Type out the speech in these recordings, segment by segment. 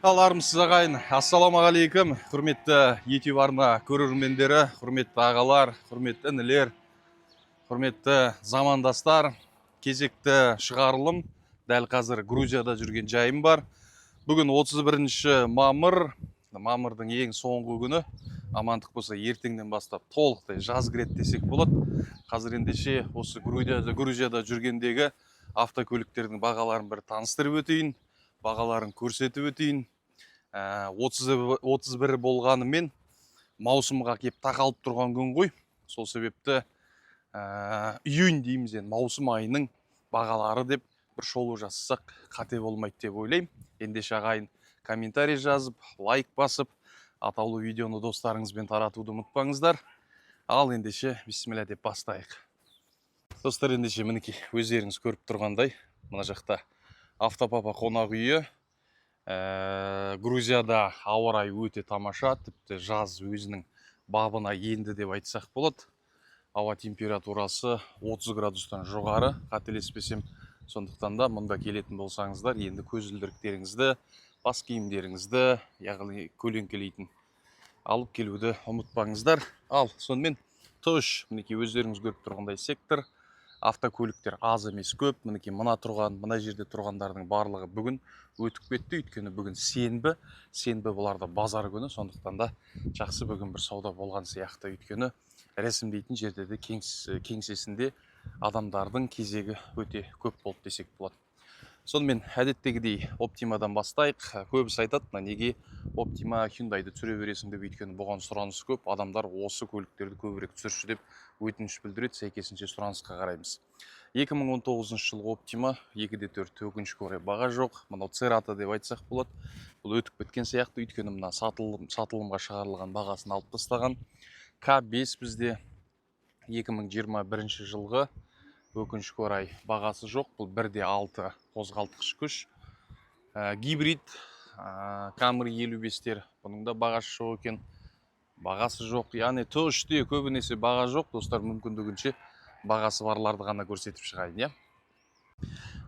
Алармысыз ағайын, ассалаумағалейкум, құрметті YouTube арна көрермендері, құрметті ағалар, құрметті інілер, құрметті замандастар, кезекті шығарылым. Дәл қазір Грузияда жүрген жайым бар. Бүгін 31 мамырдың ең соңғы күні. Амандық болса ертеңнен бастап толықтай жаз кіреді десек болады. Қазір ендеше осы Грузияда жүргендегі автокөліктердің бағаларын бір таныстырып өтейін, бағаларын көрсетіп өтейін. 31 болғанымен маусымға кеп тақалып тұрған күн ғой. Сол себепті июнь дейміз, маусым айының бағалары деп бір шолу жасасақ қате болмайды деп ойлаймын. Ендеше ағайын комментарий жазып, лайк басып, атаулы видеоны достарыңызбен таратуды ұмытпаңыздар. Ал ендеше бисмилля деп бастайық. Достар, ендеше мінекей өздеріңіз көріп тұрғандай, мына жақта Автопапа қонақ үйі. Грузияда ауа райы өте тамаша, тіпті жаз өзінің бабына енді деп айтсақ болады. Ауа температурасы 30 градустан жоғары, қателеспесем. Сондықтан да мұнда келетін болсаңыздар, енді көзілдіріктеріңізді, бас киімдеріңізді, яғни көлеңкелейтін алып келуді ұмытпаңыздар. Ал сонымен тұш, мінекей өздеріңіз көріп тұрғандай сектор. Автокөліктер аз емес көп. Мінекей мына жерде тұрғандардың барлығы бүгін өтіп кетті. Өйткені бүгін сенбі бұларда базар күні. Сондықтан да жақсы бүгін бір сауда болған сияқты. Өйткені рәсімдейтін жерде де кеңсесінде адамдардың кезегі өте көп болды десек болады. Сонымен әдеттегідей Optimaдан бастайық. Көбісі айтады, неге Optima Hyundai'ды түсіре бересің деп, өйткені бұған сұраныс көп. Адамдар осы көліктерді көбірек түсірші деп өтініш білдіреді, сәйкесінше сұранысқа қараймыз. 2019 жылғы Optima 2.4 өкінішке орай баға жоқ. Мынау Cerato деп айтсақ болады. Бұл өтіп кеткен сияқты, өйткені мына сатылымға шығарылған бағасын алып тастаған. K5 бізде 2021 жылғы өкінішке орай бағасы жоқ. Бұл 1.6 қозғалтқыш күш. Гибрид Camry 55-тер. Бұның да бағасы жоқ екен. Бағасы жоқ. Яғни T3-те көбінесе баға жоқ. Достар, мүмкіндігінше бағасы барларды ғана көрсетіп шығайын.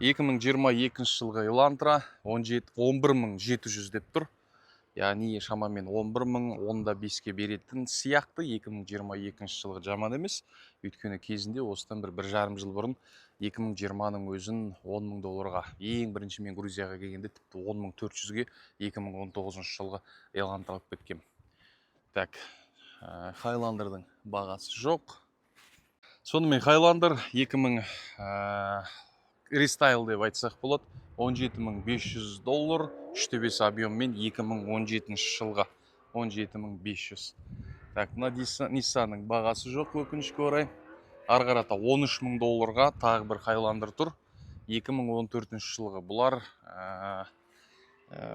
2022 жылғы Elantra 11.700 деп тұр. Яғни шамамен 11.000, 10.5-ке беретін сияқты. 2022 жылғы жаман емес. Өйткені кезінде осыдан бір жарым жыл бұрын 2020-ның өзін $10.000-ға, ең бірінші мен Грузияға келгенде тіпті 10.400-ге 2019 жылғы Elantra алып кеткем. Так, Highlander'дың бағасы жоқ. Сонымен Highlander 2000 рестайл деп айтсақ болады. $17.500, 3.5 объеммен 2017 жылға 17.500. Так, мына Nissan'ның бағасы жоқ өкінішке орай. Арғарата $13.000-ға тағы бір Highlander тұр. 2014 жылғы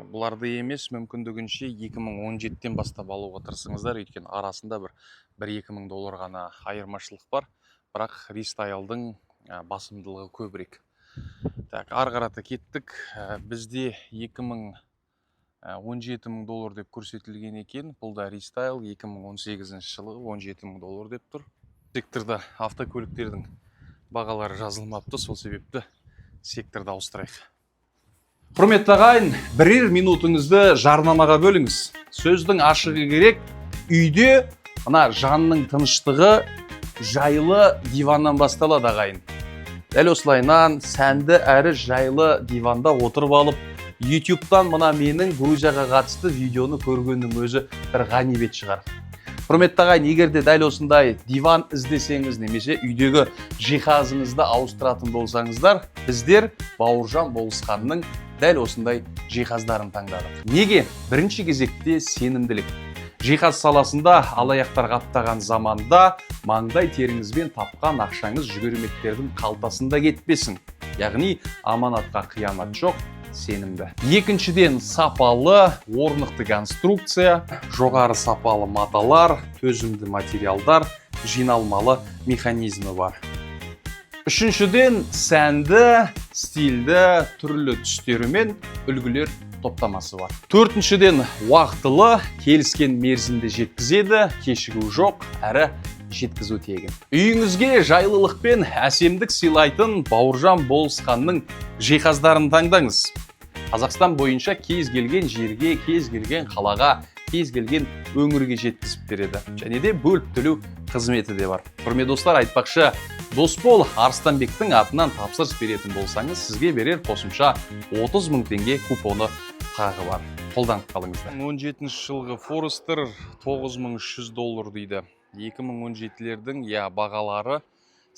бұларды емес, мүмкіндігінше 2017-тен бастап алуға тырысыңыздар, өйткені арасында бір $2.000 ғана айырмашылық бар. Бірақ рестайлдың басымдылығы көбірек. Так, арғарата кеттік. Бізде $17.000 деп көрсетілген екен. Бұл да рестайл 2018 жылы $17.000 деп тұр. Секторда автокөліктердің бағалары жазылмапты, сол себепті секторда ауыстырайық. Құрметті ағайын, бірер минутыңызды жарнамаға бөліңіз. Сөздің ашығы керек. Үйде мына жанның тыныштығы жайлы диваннан басталады ағайын. Дәл осылайынан сәнді әрі жайлы диванда отырып алып, YouTube'дан мына менің Грузияға қатысты видеоны көргеннің өзі бір ғанибет шығар. Құрметті ағайын, егерде дәл осындай диван іздесеңіз, немесе үйдегі жиһазыңызды ауыстыратын болсаңыздар, біздер Бауыржан Болысқанның дәл осындай жиһаздарын таңдадық. Неге? Бірінші кезекте сенімділік. Жиһаз саласында алаяқтар қаптаған заманда маңдай теріңізбен тапқан ақшаңыз жүгірмектердің қалтасында кетпесін. Яғни аманатқа қиянат жоқ, сенімді. Екіншіден, сапалы, орнықты конструкция, жоғары сапалы маталар, төзімді материалдар, жиналмалы механизмі бар. Үшіншіден, сәнді, стильді, түрлі түстерімен үлгілер топтамасы бар. Төртіншіден, уақытылы, келіскен мерзімде жеткізеді, кешігу жоқ, әрі жеткізу тегін. Үйіңізге жайлылық пен әсемдік сыйлайтын Бауыржан Болысқанның жиһаздарын таңдаңыз. Қазақстан бойынша кез келген жерге, кез келген қалаға, кез келген өңірге жеткізіп береді. Және де бөліп төлеу қызметі де бар. Құрметті достар, айтпақшы, Досбол Арыстанбектің атынан тапсырыс беретін болсаңыз, сізге берер қосымша 30 мың теңге купоны тағы бар. Қолданып қалыңыздар. 2017 жылғы Forester $9300 дейді. 2017-лердің бағалары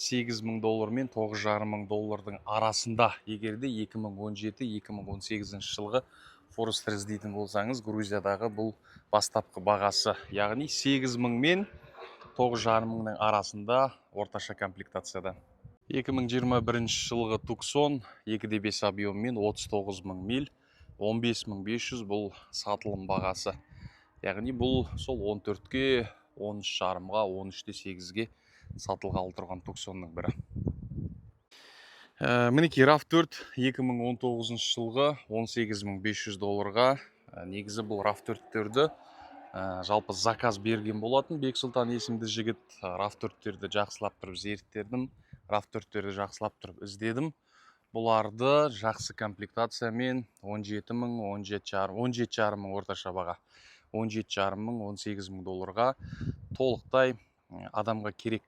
$8000 мен $9500 арасында. Егерде 2017-2018 жылғы Forester іздейтін болсаңыз, Грузиядағы бұл бастапқы бағасы, яғни 8000 мен $9500 арасында орташа комплектацияда. 2021 жылғы Tucson 2.5 объеммен 39.000 миль, 15500 бұл сатылым бағасы. Яғни бұл сол 14-ге, 13.5-ға, 13.8-ге сатылғалы тұрған Tucsonның бірі. Мінекей RAV4 2019 жылғы $18500-ға. Негізі бұл RAV4-терді жалпы заказ берген болатын. Бексұлтан есімді жігіт RAV4-терді жақсылап тұрып зерттедім. RAV4-терді жақсылап тұрып іздедім. Бұларды жақсы комплектациямен 17.000, 17.500 орташа баға. 17.500, $18000-ға толықтай адамға керек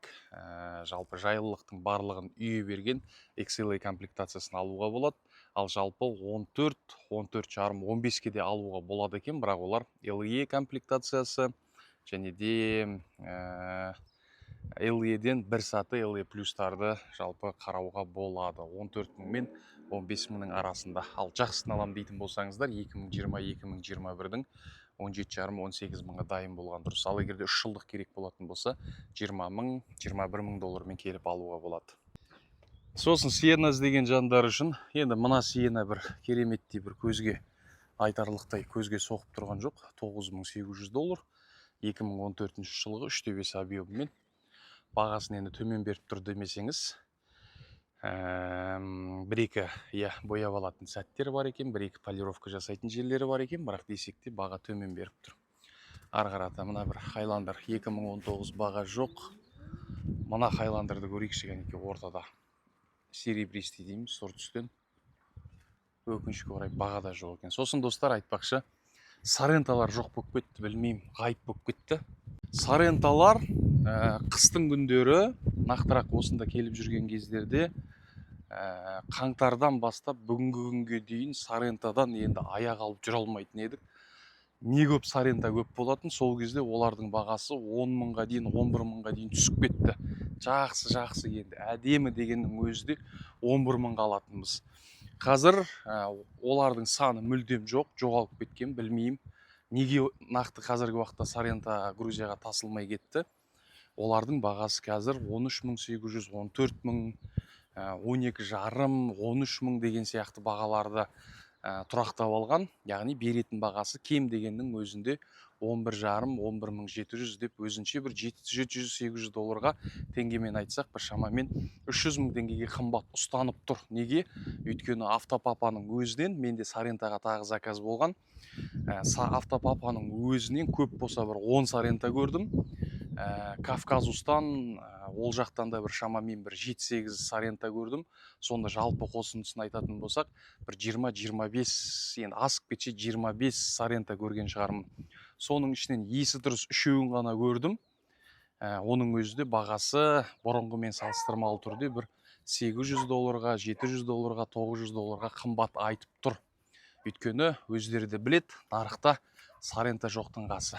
жалпы жайлылықтың барлығын үйе берген XLA комплектациясын алуға болады. Ал жалпы 14, 14.5, 15-ке де алуға болады екен, бірақ олар LE комплектациясы және де LE-ден бір саты LE плюстарды жалпы қарауға болады. 14.000 мен 15.000 арасында. Ал жақсысын алам дейтін болсаңыздар 2020-2021-дің 17.5-18.000-ға дайын болған дұрыс. Ал егерде 3 жылдық керек болатын болса, $20.000, $21.000 келіп алуға болады. Сосын Sienna іздеген жандар үшін, енді мына Sienna бір кереметтей бір көзге айтарлықтай көзге соғып тұрған жоқ. $9800, 2014 жылғы 3.5 объеммен. Бағасын енді төмен беріп тұр демесеңіз, бір-екі бояп алатын сәттер бар екен, бір-екі полировка жасайтын жерлері бар екен, бірақ десек те баға төмен беріп тұр. Арғарата мына бір Highlander 2019 баға жоқ. Мына Highlander-ды көрейікші, кәнекей ортада серебристый дейміз, сұр түстен. Өкінішке орай баға да жоқ екен. Сосын достар, айтпақшы, Sorento-лар жоқ болып кетті, білмеймін, ғайып болып кетті. Sorento-лар қыстың күндері, нақтырақ осында келіп жүрген кездерде, қаңтардан бастап бүгінгі күнге дейін Sorento-дан енді аяқ алып жүре алмайтын едік. Не көп Sorento көп болатын, сол кезде олардың бағасы 10.000-ға дейін, 11.000-ға дейін түсіп кетті. Жақсы енді, әдемі дегеннің өзі де 11.000-ға алатынбыз. Қазір олардың саны мүлдем жоқ, жоғалып кеткен, білмеймін. Неге нақты қазіргі уақытта Sorento Грузияға тасылмай кетті? Олардың бағасы қазір 13.800, 14.000, 12.500, 13.000 деген сияқты бағаларды тұрақтап алған. Яғни беретін бағасы кем дегеннің өзінде 11.500, 11.700 деп өзінше бір $700-800 теңгемен айтсақ, бір шамамен 300.000 теңгеге қымбат ұстанып тұр. Неге? Өйткені Автопапаның өзінен, менде Sorento-ға тағы заказ болған. Автопапаның өзінен көп болса бір 10 Sorento көрдім. Кавказустан, ол жақтан да бір шамамен бір 7-8 Sorento көрдім. Сонда жалпы қосындысын айтатын болсақ, бір 20-25, енді асып кетсе 25 Sorento көрген шығармын. Соның ішінен есі дұрыс 3-еуін ғана көрдім. Оның өзі де бағасы бұрынғымен салыстырмалы түрде бір $800-ға, $700-ға, $900-ға қымбат айтып тұр. Өйткені өздері де білет, нарықта Sorento жоқтың қасы.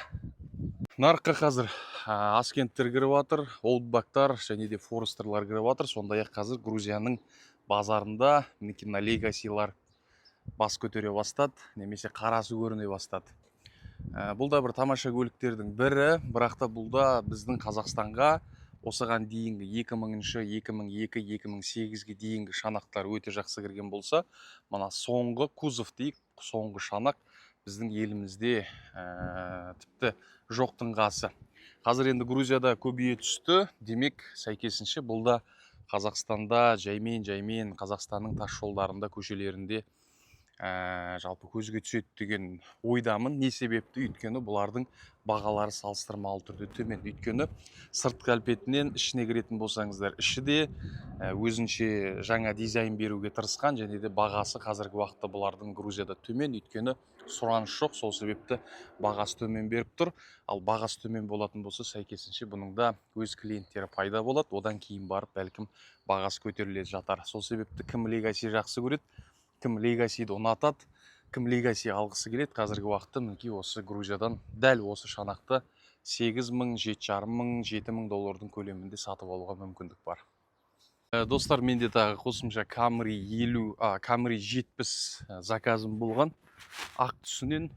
Нарыққа қазір Аскенттер кіріп жатыр, Outback-тар және де Forester-лар кіріп жатыр. Сондай-ақ қазір Грузияның базарында мінекей Legacy-лар бас көтере бастады, немесе қарасы көріне бастады. Бұл да бір тамаша көліктердің бірі, бірақ та бұл да біздің Қазақстанға осыған дейінгі 2000-шы, 2002, 2008-ге дейінгі шанақтар өте жақсы кірген болса, мына соңғы кузов дейік, соңғы шанақ біздің елімізде тіпті жоқтың қасы. Қазір енді Грузияда көбейе түсті, демек сәйкесінше бұл да Қазақстанда жаймен Қазақстанның тас жолдарында, көшелерінде жалпы көзге түседі деген ойдамын. Не себепті? Өйткені бұлардың бағалары салыстырмалы түрде төмен. Өйткені сыртқы әлпетінен ішіне кіретін болсаңыздар, іші де өзінше жаңа дизайн беруге тырысқан, және де бағасы қазіргі уақытта бұлардың Грузияда төмен. Өйткені сұраныс жоқ, сол себепті бағасы төмен беріп тұр. Ал бағасы төмен болатын болса, сәйкесінше бұның да өз клиенттері пайда болады. Одан кейін барып бәлкім бағасы көтеріле жатар. Сол себепті кім Legacy жақсы көреді, кім Legacy'ді ұнатады, кім Legacy алғысы келеді, қазіргі уақытта мінекей осы Грузиядан дәл осы шанақты 8.000, 7.500, 7.000 доллардың көлемінде сатып алуға мүмкіндік бар. Достар, менде тағы қосымша Camry 70 заказым болған. Ақ түсінен,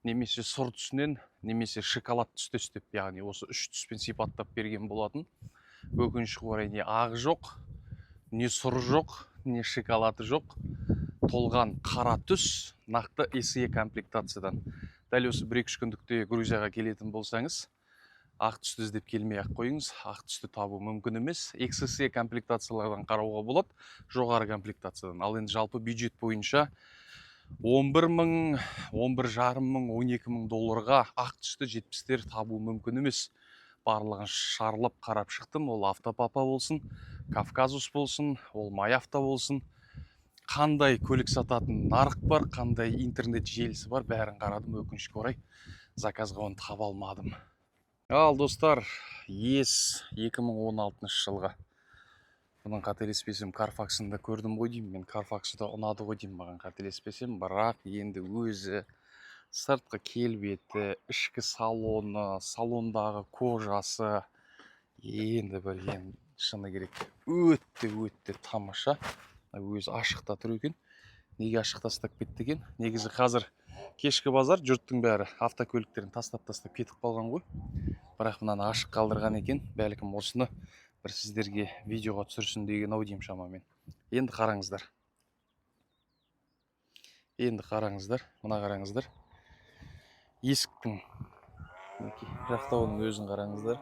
немесе сұр түсінен, немесе шоколад түсті істеп, яғни осы 3 түспен сипаттап берген болатын. Өкінішке орай не ақ жоқ, не сұр жоқ, не шоколады жоқ. Толған қара түс, нақты SE комплектациядан. Дәл осы 1-2 күндікте Грузияға келетін болсаңыз, ақ түсті іздеп келмей ақ қойыңыз. Ақ түсті табу мүмкін емес. XSE комплектациялардан қарауға болады, жоғары комплектациядан. Ал енді жалпы бюджет бойынша 11.000, 11.500, 12.000 долларға ақ түсті 70-тер табу мүмкін емес. Барлығын шарлап қарап шықтым. Ол автопапа болсын, Кавказус болсын, ол Майавта болсын. Қандай көлік сататын нарық бар, қандай интернет желісі бар, бәрін қарадым. Өкінішке орай заказға оны таба алмадым. Ал достар, ес 2016 жылғы. Бұның қателеспесем Carfax'ында көрдім ғой деймін. Мен Carfax'ы да ұнады ғой деймін, маған қателеспесем. Бірақ енді өзі сыртқы келбеті, ішкі салоны, салондағы кожасы енді бір шыны керек өтті тамаша. Өзі ашықта тұр екен. Неге ашық тастап кетті екен? Негізі қазір кешкі базар, жұрттың бәрі автокөліктерін тастап кетіп қалған ғой. Бірақ мынаны ашық қалдырған екен. Бәлкім осыны бір сіздерге видеоға түсірсін деген ау деймін шамамен. Енді қараңыздар. Мына қараңыздар. Есіктің жақтауының өзін қараңыздар.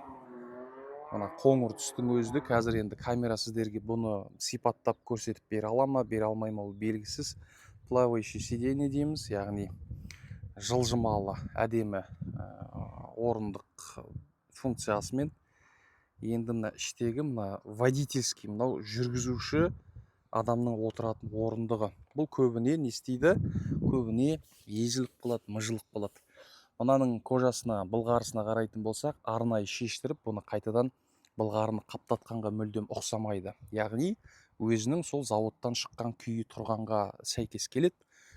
Мына қоңыр түстің өзді. Қазір енді камера сіздерге бұны сипаттап көрсетіп бере ала ма, бере алмай ма, ол белгісіз. Плавающий сиденье дейміз, яғни жылжымалы әдемі орындық функциясымен. Енді мына іштегі мына водительский, мынау жүргізуші адамның отыратын орындығы. Бұл көбіне не істейді? Көбіне езіліп қалады, мыжылып қалады. Мынаның кожасына, былғарысына қарайтын болсақ, арнайы шештіріп, бұны қайтадан былғарыны қаптатқанға мүлдем ұқсамайды. Яғни өзінің сол заводтан шыққан күйі тұрғанға сәйкес келеді.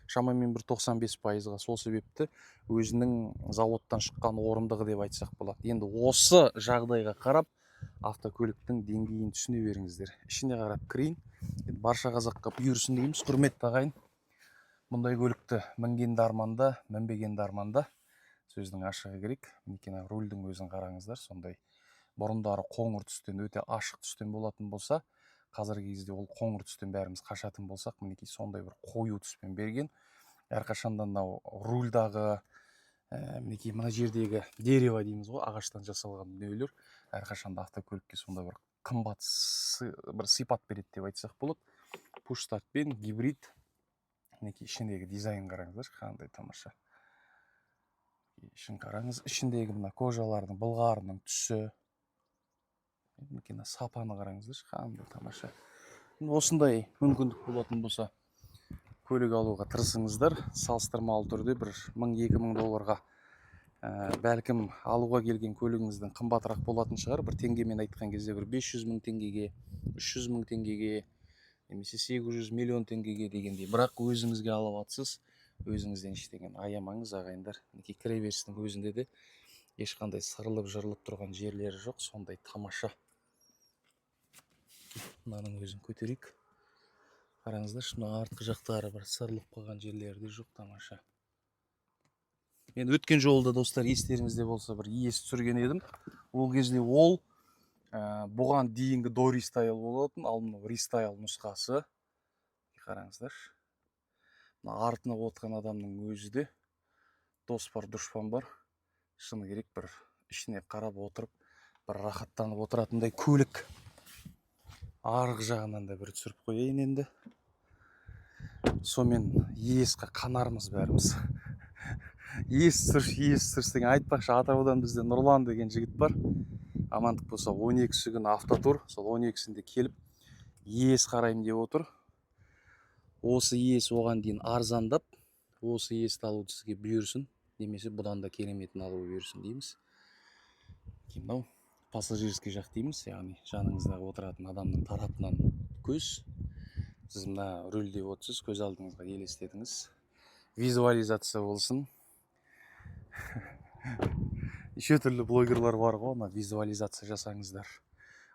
Шамамен бір 95%-ға. Сол себепті өзінің заводтан шыққан орындығы деп айтсақ болады. Енді осы жағдайға қарап, автокөліктің деңгейін түсіне беріңіздер. Ішіне қарап кірейін. Барша қазаққа бұйырсын дейміз. Құрметті ағайын, бұндай көлікті мінгенді арманда, мінбегенді арманда. Сөздің ашығы керек. Мінекей рульдің өзін қараңыздар. Сондай бұрындары қоңыр түстен, өте ашық түстен болатын болса, қазіргі кезде ол қоңыр түстен бәріміз қашатын болсақ, мінекей сондай бір қою түспен берген. Әрқашанда мынау рульдағы, мінекей мына жердегі дерево дейміз ғой, ағаштан жасалған дүниелер әрқашанда автокөлікке сондай бір қымбат бір сипат береді деп айтсақ болады. Пуш-стартпен гибрид. Мінекей ішіндегі дизайн қараңыздар, қандай тамаша. Ішін қараңыз, ішіндегі мына кожалардың, былғарының түсі. Мінекей сапаны қараңыздар, қандай тамаша. Осындай мүмкіндік болатын болса, көлік алуға тырысыңыздар. Салыстырмалы түрде бір 1000-2000 долларға бәлкім алуға келген көлігіңіздің қымбатырақ болатын шығар. Бір теңгемен айтқан кезде бір 500.000 теңгеге, 300.000 теңгеге, немесе 800 миллион теңгеге дегендей. Бірақ өзіңізге алып атсыз, өзіңізден ештеңені аямаңыз ағайындар. Мінекей кіреберістің өзінде де ешқандай сырылып жырылып тұрған жерлері жоқ, сондай тамаша. Мынаның өзін көтерейік. Қараңыздар, шына артқы жақтары бір сырылып қалған жерлері де жоқ, тамаша. Мен өткен жолда достар, естеріңізде болса бір ес түсірген едім. Ол кезде ол бұған дейінгі до рестайл болатын, ал мына рестайл нұсқасы. Қараңыздар. Артына отқан адамның өзі де дос бар, дұшпан бар. Шыны керек бір ішіне қарап отырып, бір рахаттанып отыратындай көлік. Арғы жағынан да бір түсіріп қояйын енді. Сонымен ЕСқа қанармыз бәріміз. ес сүріш деген айтпақшы, Атыраудан бізде Нұрлан деген жігіт бар. Амандық болса 12-сі күні автотур, сол 12-сінде келіп ес қарайым деп отыр. Осы ес оған дейін арзандап, осы есті алуды сізге бұйырсын, немесе бұдан да кереметін алуы бұйырсын дейміз. Мынау пассажирский жақ дейміз, яғни жаныңыздағы отыратын адамның тарапынан көз. Сіз мына рөлде отырсыз, көз алдыңызға елестетіңіз. Визуализация болсын. Еще түрлі блогерлар бар ғой, ана визуализация жасаңыздар,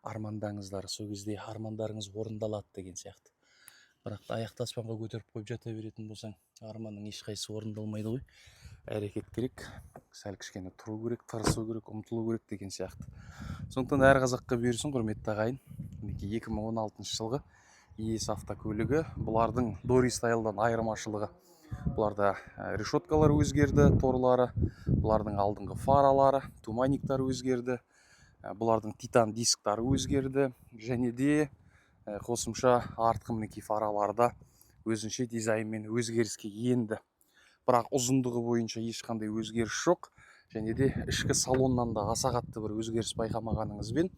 армандаңыздар, сол кезде армандарыңыз орындалады деген сияқты. Бірақ аяқты аспанға көтеріп қойып жата беретін болсаң, арманның ешқайсысы орындалмайды ғой. Әрекет керек, сәл кішкене тұру керек, тырысу керек, ұмтылу керек деген сияқты. Сондықтан әр қазаққа бұйырсын, құрметті ағайын. 2016 жылғы ЕС автокөлігі. Бұлардың Дористайлдан айырмашылығы, бұларда решеткалар өзгерді, торлары, бұлардың алдыңғы фаралары, туманниктары өзгерді, бұлардың титан дисктары өзгерді, және де қосымша артқы мінекей фараларда өзінше дизайнмен өзгеріске енді. Бірақ ұзындығы бойынша ешқандай өзгеріс жоқ, және де ішкі салоннан да аса қатты бір өзгеріс байқамағаныңызбен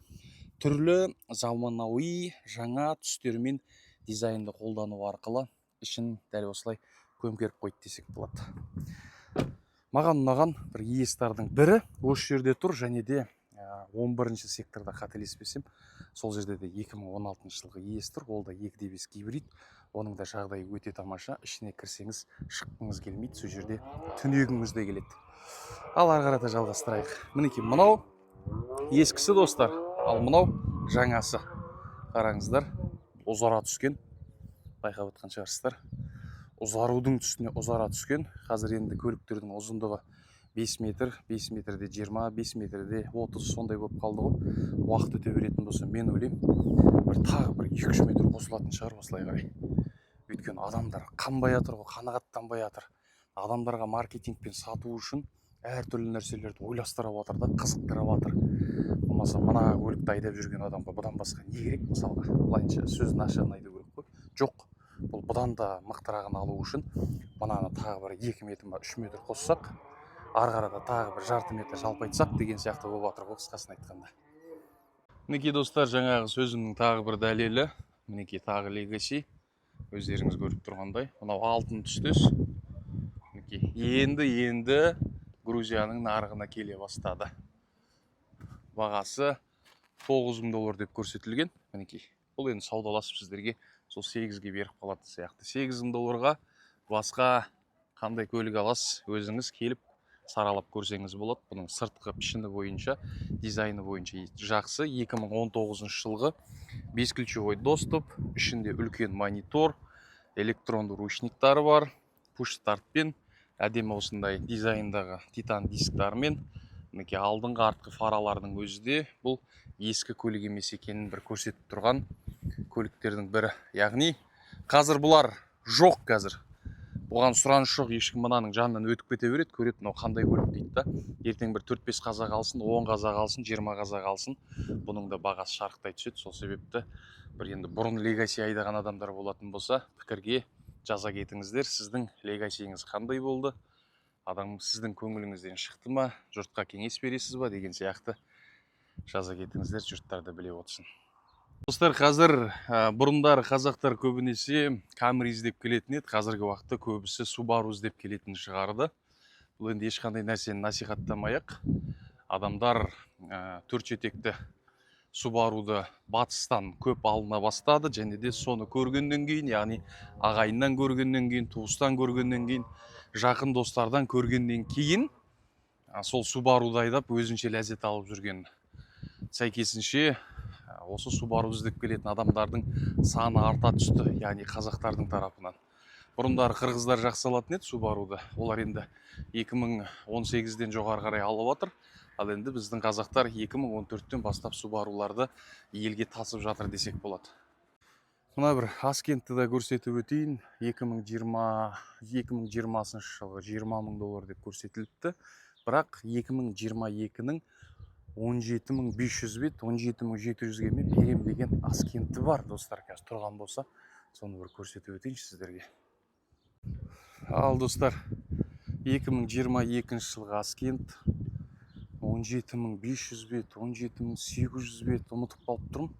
түрлі заманауи жаңа түстермен дизайнды қолдану арқылы ішін дәл осылай көмкеріп қойды десек болады. Маған ұнаған бір естардың бірі осы жерде тұр, және де 11-ші секторда қателеспесем, сол жерде де 2016 жылғы ес тұр. Ол да 2.5 гибрид. Оның да жағдайы өте тамаша. Ішіне кірсеңіз шыққыңыз келмейді, сол жерде түнегіңіз де келеді. Ал ары қарата жалғастырайық. Мінекей мынау ескісі достар, ал мынау жаңасы. Қараңыздар, ұзара түскен. Байқап отқан шығарсыздар. Ұзарудың үстіне ұзара түскен. Қазір енді көліктердің ұзындығы 5 метр, 5 метрде 20, 5 метрде 30 сондай болып қалды ғой. Уақыт өте беретін болса, мен ойлаймын, тағы бір 2-3 метр қосылатын шығар осылай қарай. Өйткені адамдар қанбай жатыр ғой, қанағаттанбай жатыр. Адамдарға маркетингпен сату үшін әртүрлі нәрселерді ойластырып жатыр да, қызықтырып жатыр. Болмаса мына көлікті айдап жүрген адамға бұдан басқа не керек, мысалға? Былайынша сөзін ашығын айту керек қой. Жоқ, бұл бұдан да мықтырағын алу үшін мынаны тағы бір 2 метр, 3 метр қоссақ, ары қарата тағы бір жарты метр жалпайтсақ деген сияқты болып жатыр ғой, қысқасын айтқанда. Мінекей достар, жаңағы сөзімнің тағы бір дәлелі. Мінекей тағы Legacy. Өздеріңіз көріп тұрғандай, мынау алтын түстес. Мінекей енді Грузияның нарығына келе бастады. Бағасы $9.000 деп көрсетілген. Мінекей бұл енді саудаласып сіздерге сол 8-ге беріп қалатын сияқты. $8.000-ға басқа қандай көлік аласыз, өзіңіз келіп саралап көрсеңіз болады. Бұның сыртқы пішіні бойынша, дизайны бойынша жақсы. 2019 жылғы 5 ключевой доступ, ішінде үлкен монитор, электронды ручниктары бар, пуш-стартпен, әдемі осындай дизайндағы титан дисктармен. Мінекей алдыңғы артқы фаралардың өзі де бұл ескі көлік емес екенін бір көрсетіп тұрған көліктердің бірі. Яғни қазір бұлар жоқ қазір. Оған сұраныс жоқ, ешкім мынаның жанынан өтіп кете береді, көреді, мынау қандай көлік дейді да. Ертең бір 4-5 қазақ алсын, 10 қазақ алсын, 20 қазақ алсын, бұның да бағасы шарықтай түседі. Сол себепті бір енді бұрын Legacy айдаған адамдар болатын болса, пікірге жаза кетіңіздер. Сіздің Legacy'іңіз қандай болды? Адам сіздің көңіліңізден шықты ма? Жұртқа кеңес бересіз ба деген сияқты жаза кетіңіздер, жұрттар да біле отырсын. Достар, қазір бұрындары қазақтар көбінесе Camry іздеп келетін еді, қазіргі уақытта көбісі Subaru іздеп келетін шығарды. Бұл енді ешқандай нәрсені насихаттамай-ақ, адамдар төрт жетекті Subaru'ды батыстан көп алына бастады, және де соны көргеннен кейін, яғни ағайыннан көргеннен кейін, туыстан көргеннен кейін, жақын достардан көргеннен кейін сол Subaru'ды айдап өзінше ләззат алып жүрген. Сәйкесінше осы Subaru іздеп келетін адамдардың саны арта түсті, яғни қазақтардың тарапынан. Бұрындары қырғыздар жақсы алатын еді Subaru'ды. Олар енді 2018-ден жоғары қарай алып отыр. Ал енді біздің қазақтар 2014-тен бастап Subaru'ларды елге тасып жатыр десек болады. Мына бір Аскентті да көрсетіп өтейін. 2020 жылғы $20.000 деп көрсетіліпті. Бірақ 2022-нің 17.500 бет, 17.700-ге мен берем деген Аскенті бар, достар. Қазір тұрған болса, соны бір көрсетіп өтейінші сіздерге. Ал достар, 2022 жылғы Аскент 17.500 бет, 17.800 бет ұмытып қалып тұрмын.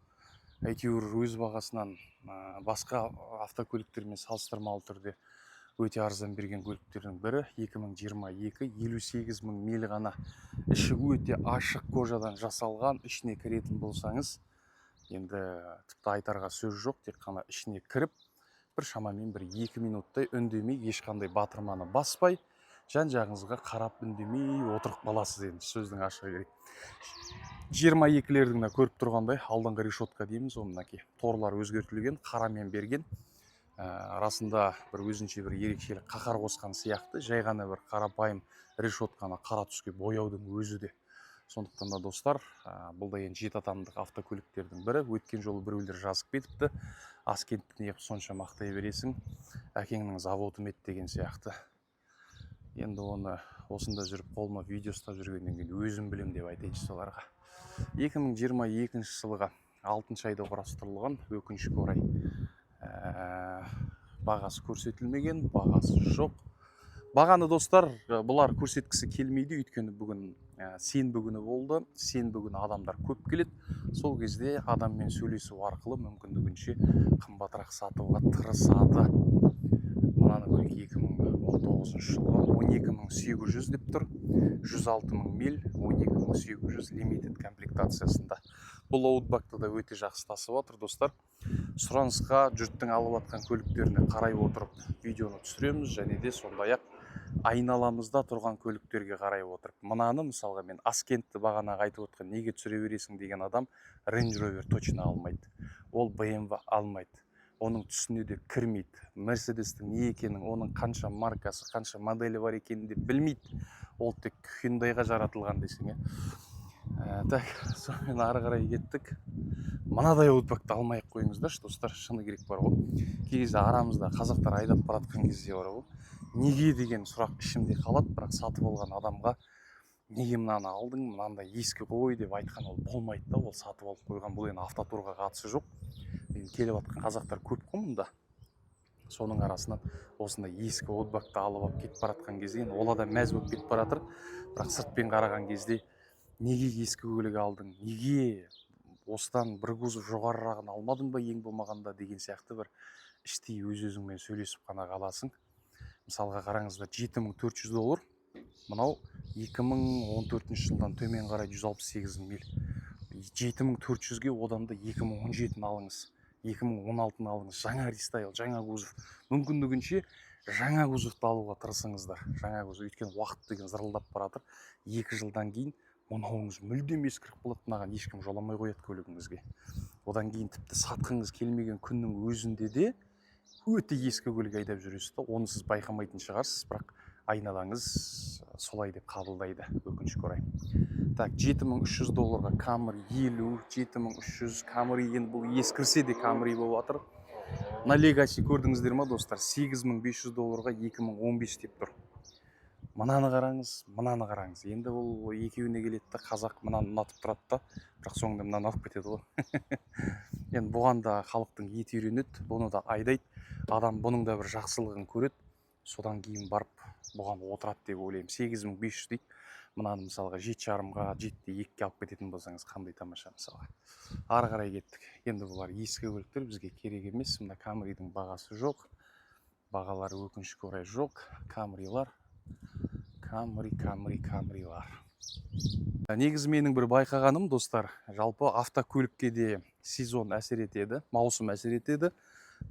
Әйтеуір өз бағасынан басқа автокөліктермен салыстырмалы түрде өте арзан берген көліктердің бірі. 2022 58 мың миль ғана. Іші өте ашық кожадан жасалған. Ішіне кіретін болсаңыз, енді тіпті айтарға сөз жоқ, тек қана ішіне кіріп, бір шамамен 1-2 минуттай үндемей, ешқандай батырманы баспай, жан жағыңызға қарап үндемей отырып қаласыз. Енді сөздің ашығы керек. 22-лердің көріп тұрғандай алдыңғы решетка дейміз, мінекей торлар өзгертілген, қарамен берген. Расында бір өзінше бір ерекшелік қаһар қосқан сияқты, жай ғана бір қарапайым решетканы қара түске бояудың өзі де. Сондықтан да достар, бұл да енді 7 атамдық автокөліктердің бірі. Өткен жолы біреулер жазып кетіпті, Аскентті неғып сонша мақтай бересің, әкеңнің заводы мет деген сияқты. Енді оны осында жүріп қолыма видео ұстап жүргеннен кейін өзім білем деп айтайыншы соларға. 2022 жылға 6 айда құрастырылған, өкінішке орай бағасы көрсетілмеген, бағасы жоқ. Бағаны достар, бұлар көрсеткісі келмейді, өйткені бүгін сенбі күні болды. Сенбі күні адамдар көп келеді. Сол кезде адаммен сөйлесу арқылы мүмкіндігінше қымбатырақ сатуға тырысады. Мынаны көрейік, 2019 жылғы 12.800 деп тұр. 106 мың миль, 12.800 лимитед комплектациясында. Бұл аутбакты да өте жақсы тасып отыр достар. Сұранысқа, жұрттың алып атқан көліктеріне қарай отырып видеоны түсіреміз, және де сондай-ақ айналамызда тұрған көліктерге қарай отырып. Мынаны мысалға мен Аскентті бағана айтып отқан, неге түсіре бересің деген адам Range Rover точно алмайды. Ол BMW алмайды. Оның түсіне де кірмейді. Mercedes'тің не екенін, оның қанша маркасы, қанша моделі бар екенін де білмейді. Ол тек Hyundaiға жаратылған десең. Так, сонымен ары қарай кеттік. Мынадай аутбакты алмай-ақ қойыңыздаршы достар, шыны керек бар ғой. Кей кезде арамызда қазақтар айдап баратқан кезде бар ғой. Неге деген сұрақ ішімде қалады, бірақ сатып алған адамға неге мынаны алдың, мынандай ескі қой деп айтқан ол болмайды да, ол сатып алып қойған. Бұл енді автотурға қатысы жоқ. Келіп жатқан қазақтар көп қой мұнда. Соның арасынан осындай ескі аутбакты алып кетіп баратқан кезде ол адам мәз болып кетіп баратыр. Бірақ сыртпен қараған кезде неге ескі көлік алдың, неге осыдан бір кузов жоғарырағын алмадың ба ең болмағанда деген сияқты бір іштей өз-өзіңмен сөйлесіп қана қаласың. Мысалға қараңыздар, $7.400, мынау 2014 жылдан төмен қарай 168 миль. 7.400-ге одан да 2017-ні алыңыз, 2016-ны алыңыз, жаңа рестайл, жаңа кузов. Мүмкіндігінше жаңа кузовты алуға тырысыңыздар. Жаңа кузов, өйткені уақыт деген зырылдап баратыр. 2 жылдан кейін мынауыңыз мүлдем ескіріп қалады, мынаған ешкім жоламай қояды көлігіңізге. Одан кейін тіпті сатқыңыз келмеген күннің өзінде де өте ескі көлік айдап жүресіз, оны сіз байқамайтын шығарсыз, бірақ айналаңыз солай деп қабылдайды, өкінішке орай. Так, $7.300 Camry 50, 7.300 Camry, енді бұл ескірсе де Camry болып жатыр. На Legacy көрдіңіздер ма достар? $8.500 2015 деп тұр. Мынаны қараңыз. Енді бұл екеуіне келеді, қазақ мынаны ұнатып тұрады да, бірақ соңында мынаны алып кетеді ғой. Енді бұған да халықтың еті үйренеді, бұны да айдайды. Адам бұның да бір жақсылығын көреді, содан кейін барып бұған отырады деп ойлаймын. 8500 дейді. Мынаны мысалға 7,5-ға, 7.2-ге алып кететін болсаңыз қандай тамаша мысалға. Ары қарай кеттік. Енді бұлар ескі көліктер, бізге керек емес. Мына Camry'дің бағасы жоқ. Бағалары өкінішке орай жоқ. Camry'лар. Негізі менің бір байқағаным достар, жалпы автокөлікке де сезон әсер етеді, маусым әсер етеді.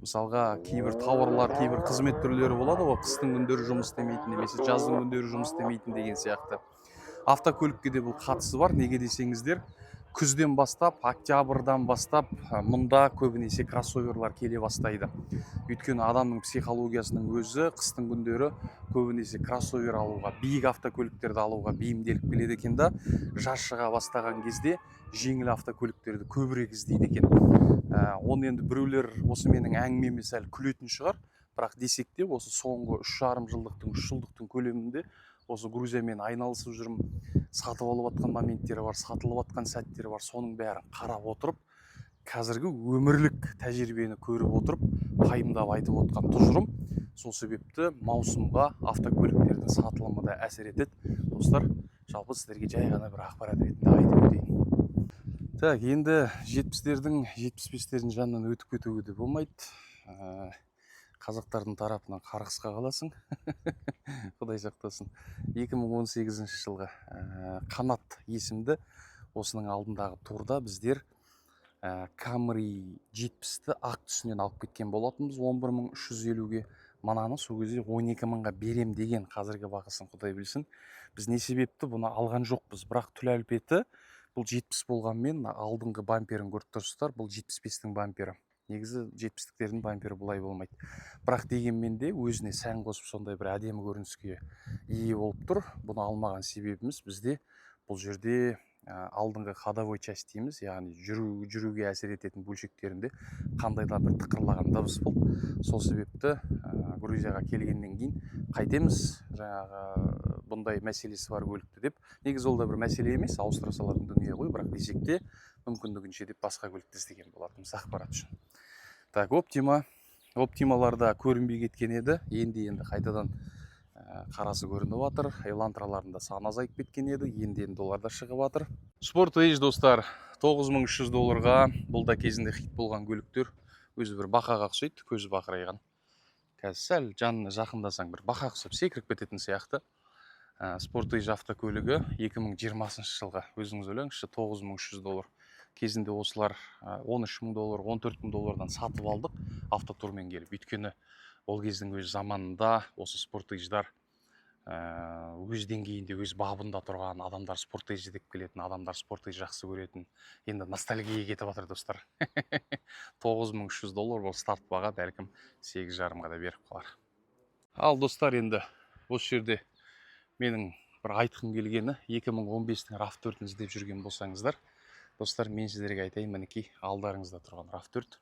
Мысалға кейбір тауарлар, кейбір қызмет түрлері болады ғой, қыстың күндері жұмыс істемейтін, немесе жаздың күндері жұмыс істемейтін деген сияқты. Автокөлікке де бұл қатысы бар. Неге десеңіздер, күзден бастап, октябрьдан бастап мұнда көбінесе кроссоверлар келе бастайды. Өйткені адамның психологиясының өзі қыстың күндері көбінесе кроссовер алуға, биік автокөліктерді алуға бейімделіп келеді екен да, жаз шыға бастаған кезде жеңіл автокөліктерді көбірек іздейді екен. Оны енді біреулер осы менің әңгімеме сәл күлетін шығар, бірақ десек те осы соңғы 3,5 жылдықтың, 3 жылдықтың көлемінде осы Грузиямен айналысып жүрмін. Сатып алып атқан моменттері бар, сатылып атқан сәттері бар. Соның бәрін қарап отырып, қазіргі өмірлік тәжірибені көріп отырып, пайымдап айтып отқан тұжырым, Сол себепті маусымға автокөліктердің сатылымы да әсер етеді. Достар, жалпы сіздерге жай ғана бір ақпарат ретінде айтып өтейін. Так, енді 70-тердің 75-тердің жанынан өтіп кетуге де болмайды. Қазақтардың тарапынан қарғысқа қаласың. Құдай сақтасын. 2018 жылғы Қанат есімді осының алдындағы турда біздер Camry 70-ті ақ түсінен алып кеткен болатынбыз 11.350-ге. Мананы сол кезде 12.000-ға берем деген, қазіргі бағасын Құдай білсін. Біз не себепті бұны алған жоқпыз, бірақ түл әлпеті бұл 70 болғанмен алдыңғы бамперін көріп тұрсыздар, бұл 75-тің бампері. Негізі 70-тіктердің бампері бұлай болмайды. Бірақ дегенмен де өзіне сән қосып сондай бір әдемі көрініске ие болып тұр. Бұны алмаған себебіміз бізде бұл жерде алдыңғы ходовой часть дейміз, яғни жүруге әсер ететін бөлшектерінде қандай да бір тықырлаған дыбыс болды. Сол себепті Грузияға келгеннен кейін қайтеміз, жаңағы бұндай мәселесі бар көлікті деп. Негізі ол да бір мәселе емес, ауыстыра салатын дүние ғой, бірақ десек те мүмкіндігінше деп басқа көлікті іздеген болатынбыз ақпарат үшін. Так, оптималарда көрінбей кеткен еді, енді қайтадан қарасы көрініп жатыр. Элантраларында саны азайып кеткен еді, енді оларда шығып жатыр. Sport Age достар, $9300-ға, бұл да кезінде хит болған көліктер. Өзі бір бақаға ұқсайды, көзі бақырайған. Қазір сәл жанына жақындасаң бір бақа ұқсап секіріп кететін сияқты. Sport Age автокөлігі 2020 жылға, өзіңіз ойлаңызшы, $9300. Кезінде осылар $13.000, $14.000-дан сатып алдық автотурмен келіп. Өйткені ол кездің өз заманында осы Sport Age-дар өз деңгейінде, өз бабында тұрған адамдар, Sport Age деп келетін адамдар, Sport Age жақсы көретін. Енді ностальгия кетіп жатыр достар. $9300 бұл старт баға, бәлкім 8.5-ға да беріп қалар. Ал достар, енді осы жерде менің бір айтқым келгені 2015-тің RAV4-ін іздеп жүрген болсаңыздар, достар, мен сіздерге айтайын, мінекей алдарыңызда тұрған RAV4.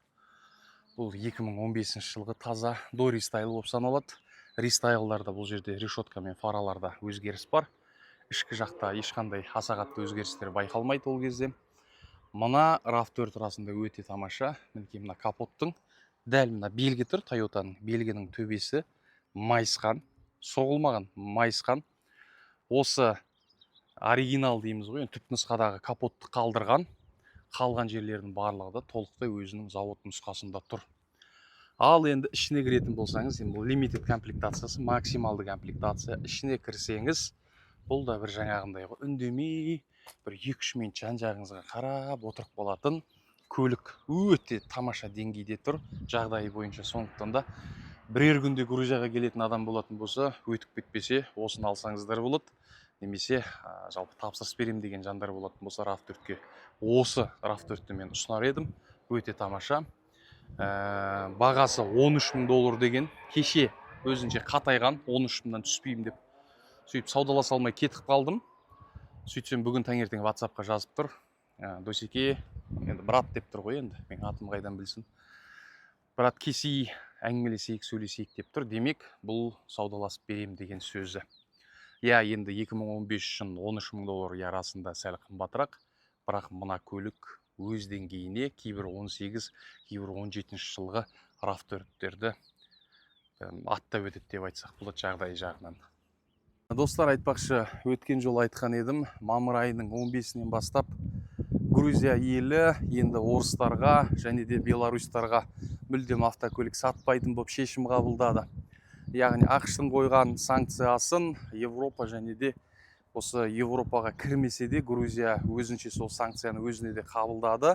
Бұл 2015 жылғы таза до рестайл болып саналады. Рестайлдарда бұл жерде решетка мен фараларда өзгеріс бар. Ішкі жақта ешқандай аса қатты өзгерістер байқалмайды ол кезде. Мына RAV4 расында өте тамаша. Мінекей мына капоттың дәл мына белгі тұр, Toyotаның белгінің төбесі майысқан, соғылмаған, майысқан. Осы оригинал дейміз ғой, түпнұсқадағы капотты қалдырған. Қалған жерлердің барлығы да толықтай өзінің завод нұсқасында тұр. Ал енді ішіне кіретін болсаңыз, бұл limited комплектациясы, максималды комплектация. Ішіне кірсеңіз, бұл да бір жаңағындай үндемей, бір 2-3 минут жан-жағыңызға қарап отырып болатын көлік. Өте тамаша деңгейде тұр, жағдайы бойынша. Сондықтан да бірер күнде Грузияға келетін адам болатын болса, өтіп кетпесе, осыны алсаңыздар болады. Немесе жалпы тапсырыс берем деген жандар болатын болса, RAV4-ке осы RAV4-ті мен ұсынар едім. Өте тамаша. Бағасы $13.000 деген. Кеше өзінше қатайған, 13.000-дан түспеймін деп сөйтіп саудаласа алмай кетіп қалдым. Сөйтсем бүгін таңертең WhatsApp-қа жазып тұр. Досеке, енді брат деп тұр ғой, енді мен атым қайдан білсін. Брат, кесей, әңгімелесейік, сөйлесейік деп тұр. Демек, бұл саудаласып берем деген сөзі. Енді 2015 үшін $13.000 арасында сәл қымбатырақ, бірақ мына көлік өз деңгейіне кейбір 18, кейбір 17 жылғы RAV4-терді аттап өтеді деп айтсақ болады жағдайы жағынан. Достар, айтпақшы, өткен жол айтқан едім, мамыр айының 15-нен бастап Грузия елі енді орыстарға және де беларустарға мүлдем автокөлік сатпайтын болып шешім қабылдады. Яғни ақш-тың қойған санкциясын Европа және де осы Европаға кірмесе де Грузия өзінше сол санкцияны өзіне де қабылдады.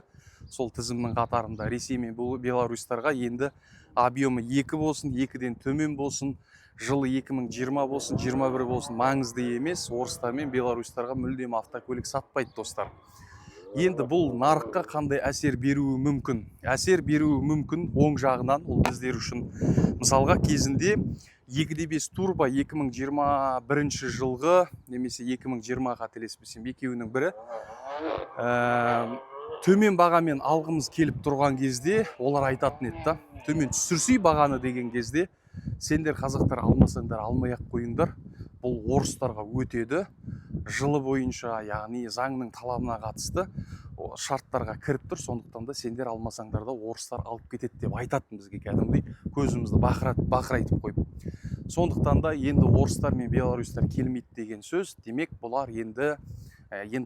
Сол тізімнің қатарында Ресей мен Беларусьтарға енді объемы 2 болсын, 2-ден төмен болсын, жылы 2020 болсын, 21 болсын, маңызды емес. Орыстар мен Беларусьтарға мүлдем автокөлік сатпайды достар. Енді бұл нарыққа қандай әсер беруі мүмкін? Әсер беруі мүмкін оң жағынан, ол біздер үшін. Мысалға кезінде 2.5 турбо 2021 жылғы немесе 2020 қателеспесем екеуінің бірі төмен бағамен алғымыз келіп тұрған кезде олар айтатын еді, төмен түсірсей бағаны деген кезде, сендер қазақтар алмасаңдар алмай-ақ қойыңдар, бұл орыстарға өтеді. Жылы бойынша, яғни заңның талабына қатысты шарттарға кіріп тұр. Сондықтан да сендер алмасаңдар да орыстар алып кетеді деп айтатын бізге кәдімгідей көзімізді бақырайтып қойып. Сондықтан да енді орыстар мен беларустар келмейді деген сөз. Демек бұлар енді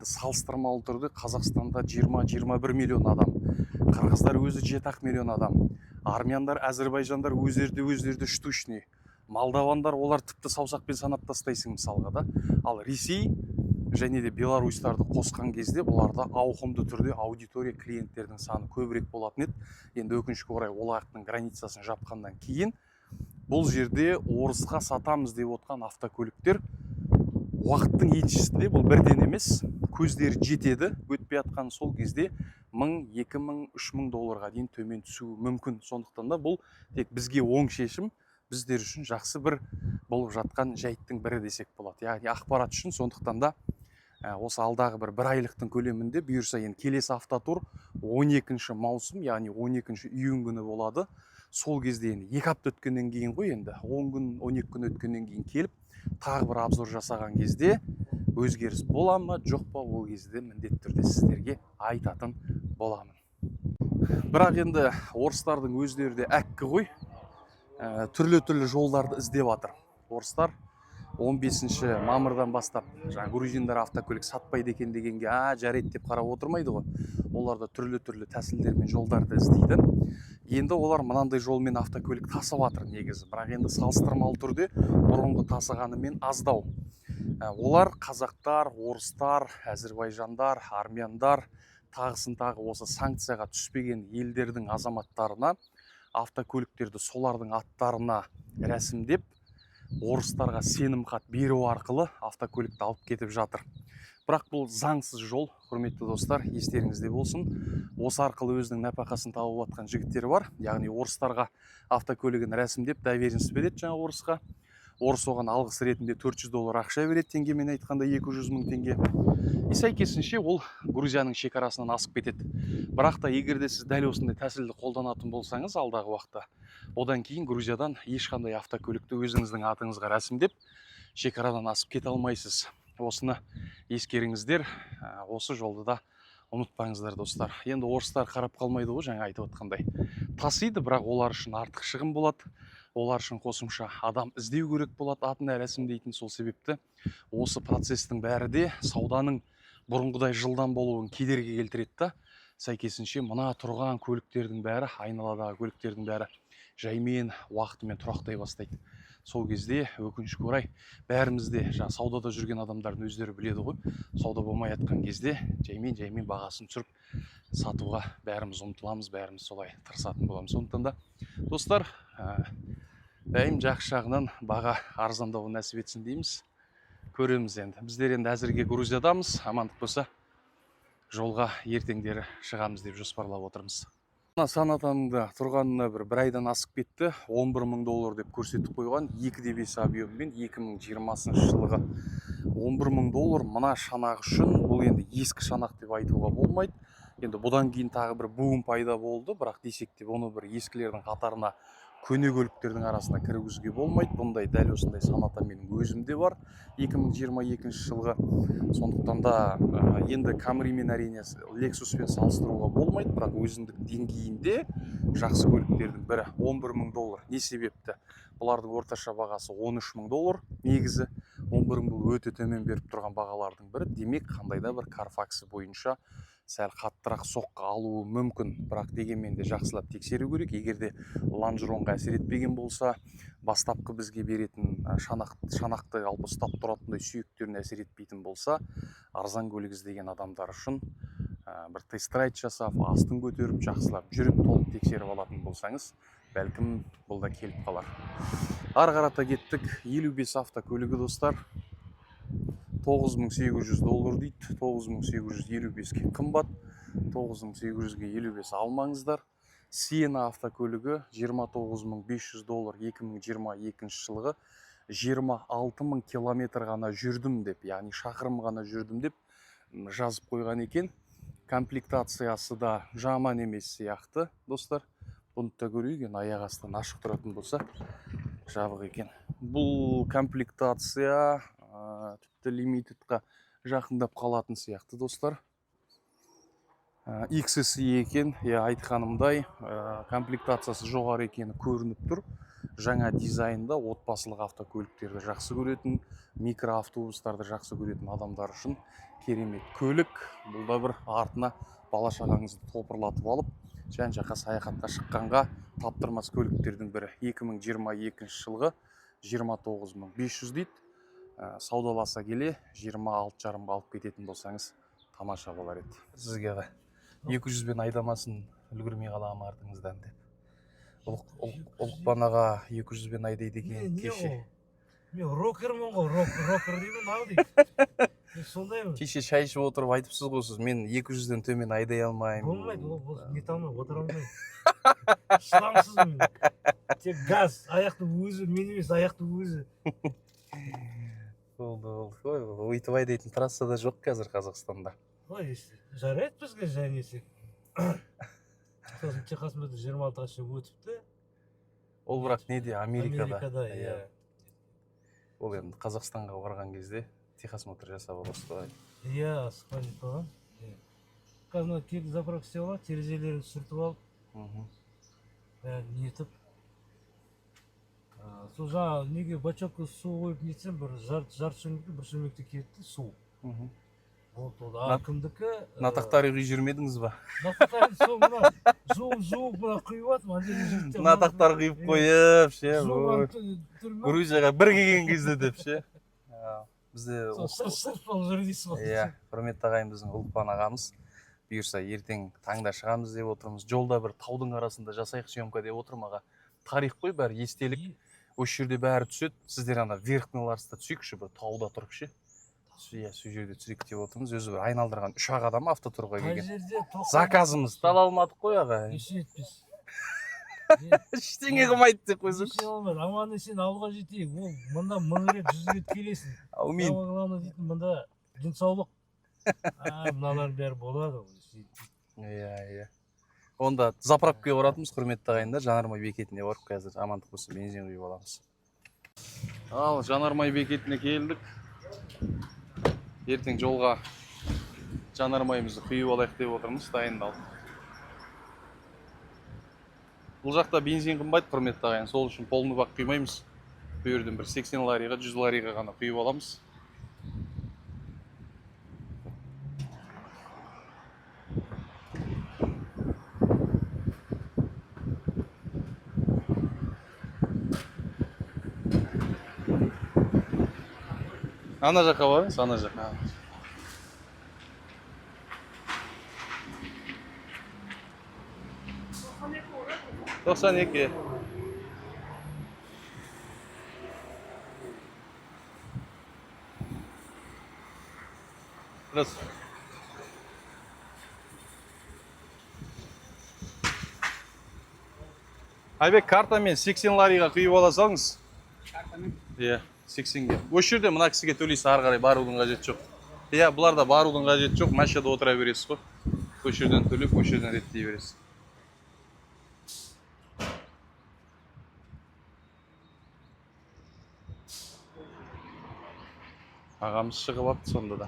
салыстырмалы түрде Қазақстанда 20-21 миллион адам, қырғыздар өзі 7 миллион адам, армяндар, әзірбайжандар өздерді штучный, молдавандар олар тіпті саусақпен санап тастайсың мысалға да. Ал Ресей және де беларустарды қосқан кезде бұларда ауқымды түрде аудитория клиенттердің саны көбірек болатын еді. Енді өкінішке орай олардың границасын жапқаннан кейін бұл жерде орысқа сатамыз деп отқан автокөліктер уақыттың еншісінде бұл бірден емес, көздері жетеді. Өтпей атқан сол кезде 1000, 2000, 3000 долларға дейін төмен түсуі мүмкін. Сондықтан да бұл тек бізге оң шешім, біздер үшін жақсы бір болып жатқан жайттың бірі десек болады. Яғни ақпарат үшін. Сондықтан да осы алдағы бір айлықтың көлемінде бұйырса енді келесі автотур 12 маусым, яғни 12 июнь күні болады. Сол кезде енді 2 апта өткеннен кейін ғой, енді 10 күн, 12 күн өткеннен кейін келіп, тағы бір обзор жасаған кезде өзгеріс бола ма, жоқ па, ол кезде міндетті түрде сіздерге айтатын боламын. Бірақ енді орыстардың өздері де әккі ғой, түрлі жолдарды іздеп жатыр. Орыстар 15 мамырдан бастап грузиндар автокөлік сатпайды екен дегенге жарайды деп қарап отырмайды ғой. Олар да түрлі тәсілдер мен жолдарды іздейді. Енді олар мынандай жолмен автокөлік тасып жатыр негізі. Бірақ енді салыстырмалы түрде бұрынғы тасығанымен аздау. Олар қазақтар, орыстар, әзірбайжандар, армяндар, тағы осы санкцияға түспеген елдердің азаматтарына автокөліктерді солардың аттарына рәсімдеп, орыстарға сенім хат беру арқылы автокөлікті алып кетіп жатыр. Бірақ бұл заңсыз жол, құрметті достар, естеріңізде болсын. Осы арқылы өзінің нәпақасын тауып жатқан жігіттер бар. Яғни орыстарға автокөлігін рәсімдеп, доверенность береді жаңа орысқа. Орыс оған алғыс ретінде 400 доллар ақша береді, теңгемен айтқанда 200 мың теңге. Сәйкесінше ол Грузияның шекарасынан асып кетеді. Бірақ та егер де сіз дәл осындай тәсілді қолданатын болсаңыз алдағы уақытта, одан кейін Грузиядан ешқандай автокөлікті өзіңіздің атыңызға рәсімдеп, шекарадан асып кете алмайсыз. Осыны ескеріңіздер, осы жолды да ұмытпаңыздар достар. Енді орыстар қарап қалмайды ғой, жаңа айтып отқандай. Тасиды, бірақ олар үшін артық шығын болады. Олар үшін қосымша адам іздеу керек болады, атына рәсімдейтін. Сол себепті осы процестің бәрі де сауданың бұрынғыдай жылдам болуын кедергі келтіреді. Сәйкесінше мына тұрған көліктердің бәрі, айналадағы көліктердің бәрі жаймен, уақытымен тұрақтай бастайды. Сол кезде өкінішке орай бәрімізде саудада жүрген адамдардың өздері біледі ғой. Сауда болмай жатқан кезде жаймен бағасын түсіріп сатуға бәріміз ұмтыламыз, бәріміз солай тырысатын боламыз. Сондықтан да достар, дайым жақсы жағынан баға арзандауы нәсіп етсін дейміз. Көреміз енді. Біздер енді әзірге Грузиядамыз. Амандық болса жолға ертеңдері шығамыз деп жоспарлап отырмыз. Санатанында тұрғанына бір айдан асып кетті. 11 мың доллар деп көрсетіп қойған. 2,5 объеммен 2020 жылғы 11 мың доллар мына шанақ үшін. Бұл енді ескі шанақ деп айтуға болмайды. Енді бұдан кейін тағы бір буын пайда болды. Бірақ десек те оны бір ескілердің қатарына, көне көліктердің арасына кіргізуге болмайды. Бұндай дәл осындай саната менің өзімде бар 2022 жылғы. Сондықтан да енді Camry мен әрине Lexuspен салыстыруға болмайды, бірақ өзіндік деңгейінде жақсы көліктердің бірі. 11 мың доллар. Не себепті? Бұлардың орташа бағасы 13 мың доллар. Негізі 11 мың бұл өте төмен беріп тұрған бағалардың бірі. Демек, қандайда бір Carfax бойынша сәл қаттырақ соққы алуы мүмкін, бірақ дегенмен де жақсылап тексеру керек. Егер де лонжеронға әсер етпеген болса, бастапқы бізге беретін шанақты алып ұстап тұратындай сүйектеріне әсер етпейтін болса, арзан көлік іздеген адамдар үшін бір тест-райд жасап, астын көтеріп, жақсылап жүріп, толық тексеріп алатын болсаңыз, бәлкім бұл да келіп қалар. Ары қарата кеттік. 55 автокөлігі достар. 9800 доллар дейді. 9855-ке қымбат. 9800-ге 55 алмаңыздар. Sienna автокөлігі 29500 доллар 2022 жылғы. 26 мың километр ғана жүрдім деп, яғни шақырым ғана жүрдім деп жазып қойған екен. Комплектациясы да жаман емес сияқты достар. Бұны да көрейік, аяқ астынан ашық тұратын болса жабық екен. Бұл комплектация тіпті лимитедқа жақындап қалатын сияқты достар. XSE екен, айтқанымдай комплектациясы жоғары екені көрініп тұр. Жаңа дизайнда отбасылық автокөліктерді жақсы көретін, микроавтобустарды жақсы көретін адамдар үшін керемет көлік. Бұл да бір артына бала шағаңызды топырлатып алып, жан-жаққа саяхатқа шыққанға таптырмас көліктердің бірі. 2022 жылғы 29.500 дейді. Саудаласа келе 26,5-ға алып кететін болсаңыз тамаша болар еді. Сізге 200-бен айдамасын үлгірмей қалам артыңыздан деп. Ұлықпан аға 200-бен айдайды екен кеше. Мен рокермін ғой, рокер деймін, ау дейді. Мен сондаймын. Кеше шай ішіп отырып айтыпсыз ғой сіз, мен 200-ден төмен айдай алмаймын. Болмайды, ол нете алмай, отыра алмаймын. Шыдамсыз мен. Тек газ, аяқты өзі, мен емес, аяқты өзі. Болды. Өйтіп айдайтын трассада жоқ қазір Қазақстанда. Ой, жарайды бізге жәнесек. Сосын Техасмөді 26-ға шейін өтіпті. Ол бірақ неде? Америкада. Америкада, иә. Ол енді Қазақстанға барған кезде техосмотр жасап аласыз ғой. Иә, сықпайын қойған. Қазір кек заправка істеп алады, терезелерін сүртіп алып, бәрін нетіп. Сол жаңа неге бачокқа су қойып нетсем, бір жарты шөмекте, бір шөмекте кетті су. Болды, кімдікі... Натақтар үйге жүрмедіңіз ба? Натақтар сол мына жуып мұна құйып атым, андері жүртте. Натақтар құйып қойып, ше. Грузияға бір келген кезде деп, ше. Бізде... Сырт болып жүр дейсіз ғой. Иә, құрметті ағайын біздің Ұлықпан ағамыз. Бұйырса ертең таңда шығамыз деп отырмыз. Жолда бір таудың арасында жасайық съемка деп отырмаға. Тарих қой бәрі, естелік. Осы жерде бәрі түседі. Сіздер ана верхныларысында түсейікші, бір тауда тұрып ше. Иә, сол жерде түсірейік деп отырмыз. Өзі бір айналдырған 3 адам автотұрға келген. Заказымыз тала алмадық қой аға. Еш етпес. Ештеңе қылмайды деп қойсаңшы. Еш алмайды. Аман есен ауылға жетейік. Ол мында 1000 рет 100 рет келесің. Аумин. Главное дейтін мында денсаулық. Мыналар бәрі болады. Иә. Онда заправкаға баратымыз, құрметті ағайындар. Жанармай бекетіне барып қазір амандық болсын бензин құйып аламыз. Ал жанармай бекетіне келдік. Ертең жолға жанармайымызды құйып алайық деп отырмыз, дайындалып. Бұл жақта бензин қымбат, құрметті ағайын. Сол үшін полный бак құймаймыз. Бұл жерден бір 80 лариға, 100 лариға ғана құйып аламыз. Ана жаққа барыңыз, ана жаққа. 92. Раз. Айбек, картамен 80 лариға құйып ала салыңыз. Картамен? Иә, 80-ге. Осы жерде мына кісіге төлейсіз, ары қарай барудың қажеті жоқ. Иә, бұларда барудың қажеті жоқ, машинада отыра бересіз ғой. Осы жерден төлеп, осы жерден реттей бересіз. Ағамыз шығып апты сонда да.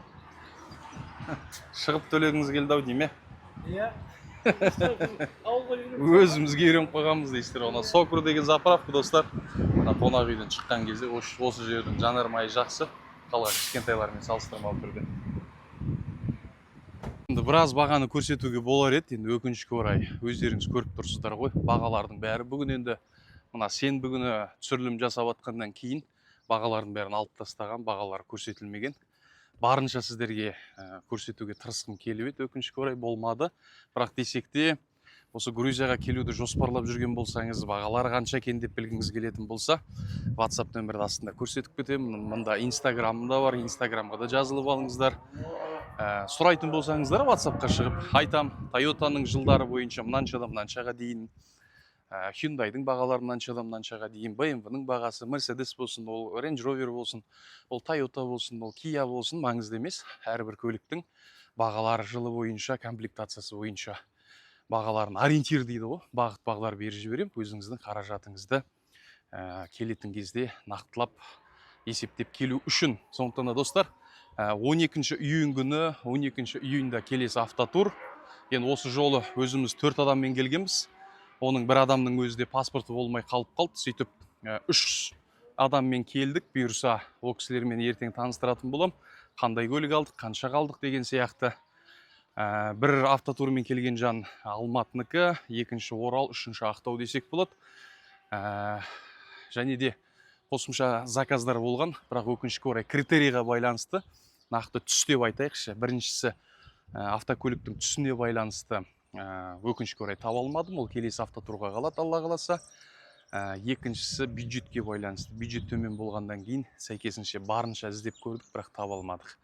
Шығып төлегіңіз келді ау дейме? Иә. Өзімізге үйреніп қойғанбыз дейсіздер. Ona Sokru деген заправка, достар. Қонақ үйден шыққан кезде осы жердің жанармайы жақсы. Қалған кішкентайлармен салыстырмалы түрде. Енді біраз бағаны көрсетуге болар еді. Енді өкінішке орай өздеріңіз көріп тұрсыздар ғой. Бағалардың бәрі бүгін енді мына сенбі күні түсірілім жасап жатқаннан кейін бағалардың бәрін алып тастаған, бағалар көрсетілмеген. Барынша сіздерге көрсетуге тырысқым келіп еді, өкінішке орай болмады. Бірақ десек те, осы Грузияға келуді жоспарлап жүрген болсаңыз, бағалар қанша екен деп білгіңіз келетін болса, WhatsApp нөмірді астында көрсетіп кетемін. Мында Instagram'да бар, Instagram'ға да жазылып алыңыздар. Сұрайтын болсаңыздар WhatsAppқа шығып айтам, Toyota'ның жылдары бойынша мынаншадан мынаншаға дейін, Hyundai'дың бағалары мынаншаға дейін, BMW-ның бағасы, Mercedes болсын, ол Range Rover болсын, ол Toyota болсын, ол Kia болсын, маңызды емес. Әрбір көліктің бағалары жылы бойынша, комплектациясы бойынша бағаларын ориентир дейді ғой, бағыт-бағдар беріп жіберем. Өзіңіздің қаражатыңызды келетін кезде нақтылап есептеп келу үшін. Сондықтан да достар, 12 июнь күні, 12 июньда келесі автотур Енді осы жолы өзіміз 4 адаммен келгенбіз. Оның бір адамның өзі де паспорты болмай қалып қалды. Сөйтіп 3 адаммен келдік. Бұйырса ол кісілермен ертең таныстыратын болам. Қандай көлік алдық, қанша қалдық деген сияқты. Бір автотурмен келген жан Алматыныкі, екінші Орал, үшінші Ақтау десек болады. Және де қосымша заказдар болған, бірақ өкінішке орай критерийға байланысты, нақты түс деп айтайықшы. Біріншісі автокөліктің түсіне байланысты өкінішке орай таба алмадым, ол келесі автотурға қалады, алла қаласа. Екіншісі бюджетке байланысты. Бюджет төмен болғандан кейін сәйкесінше барынша іздеп көрдік, бірақ таба алмадық.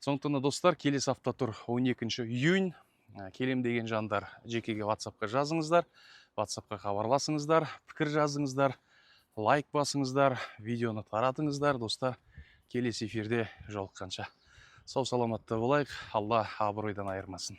Сондықтан достар, келесі автотур 12 июнь. Келем деген жандар жекеге WhatsApp-қа жазыңыздар, WhatsApp-қа хабарласыңыздар, пікір жазыңыздар, лайк басыңыздар, видеоны таратыңыздар. Достар, келесі эфирде жолыққанша сау саламатта болайық. Алла абыройдан айырмасын.